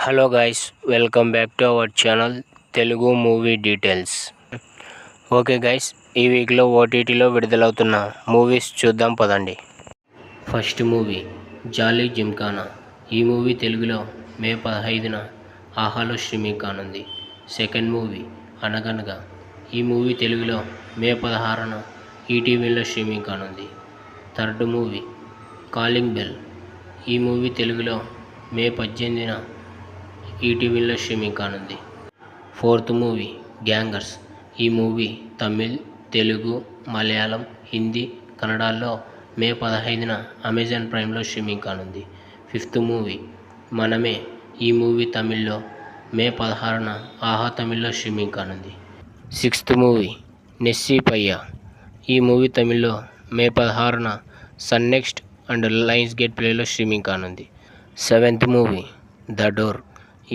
Hello guys, welcome back to our channel Telugu movie details. Okay guys, ఈ వీక్లో ఓటీటీలో విడుదలవుతున్న movies చూద్దాం పదండి. ఫస్ట్ మూవీ జాలీ జిమ్ఖానా. ఈ మూవీ తెలుగులో మే 15న ఆహాలో స్ట్రీమింగ్ కానుంది. సెకండ్ మూవీ అనగనగా. ఈ మూవీ తెలుగులో మే 16న ఈటీవీలో స్ట్రీమింగ్ కానుంది. Third movie calling bell. ఈ మూవీ తెలుగులో మే 18న ఈటీవీలో స్ట్రీమింగ్ కానుంది. Fourth movie Gangers. ఈ మూవీ తమిళ్, తెలుగు, మలయాళం, హిందీ, కన్నడలో మే 15న అమెజాన్ ప్రైమ్లో స్ట్రీమింగ్ కానుంది. ఫిఫ్త్ మూవీ మనమే. ఈ మూవీ తమిళ్లో మే 16న ఆహా తమిళ్లో స్ట్రీమింగ్ కానుంది. Sixth movie Nesippaya. ఈ మూవీ తమిళ్లో మే 16న Sun NXT and Lionsgate ప్లేలో స్ట్రీమింగ్ కానుంది. Seventh movie the door.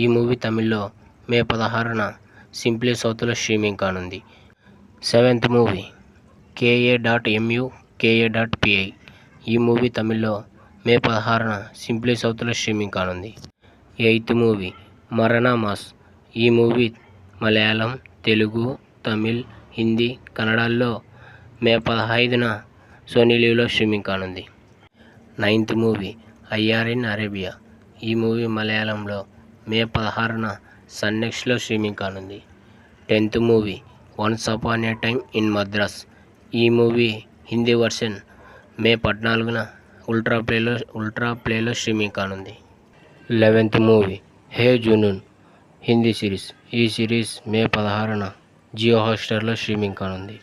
ఈ మూవీ తమిళ్లో మే 16న సింప్లీ సౌత్లో స్ట్రీమింగ్ కానుంది. Seventh movie KA.MU KA.PI. ఈ మూవీ తమిళ్లో మే 16న సింప్లీ సౌత్లో స్ట్రీమింగ్ కానుంది. Eighth movie Maranamass. ఈ మూవీ మలయాళం, తెలుగు, తమిళ్, హిందీ, కన్నడలో మే 15న సోనీ లీవ్లో స్ట్రీమింగ్ కానుంది. Ninth movie IR in Arabia. ఈ మూవీ మలయాళంలో మే 16న సన్ నెక్స్ట్లో స్ట్రీమింగ్ కానుంది. 10th movie once upon A time in Madras. ఈ మూవీ హిందీ వర్షన్ మే 14న ఉల్ట్రా ప్లేలో స్ట్రీమింగ్ కానుంది. 11th మూవీ హే జునూన్. హిందీ సిరీస్. ఈ సిరీస్ మే 16న జియో హాట్స్టార్లో స్ట్రీమింగ్ కానుంది.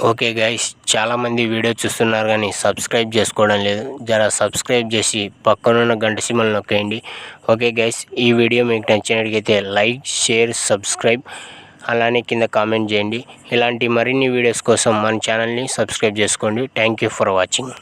ఓకే గైస్, చాలామంది వీడియో చూస్తున్నారు కానీ సబ్స్క్రైబ్ చేసుకోవడం లేదు. జరా సబ్స్క్రైబ్ చేసి పక్కనున్న గంట సింబల్ నొక్కేయండి. ఓకే గైస్, ఈ వీడియో మీకు నచ్చినట్లయితే లైక్, షేర్, సబ్స్క్రైబ్, అలానే కింద కామెంట్ చేయండి. ఇలాంటి మరిన్ని వీడియోస్ కోసం మన ఛానల్ని సబ్స్క్రైబ్ చేసుకోండి. Thank you for watching.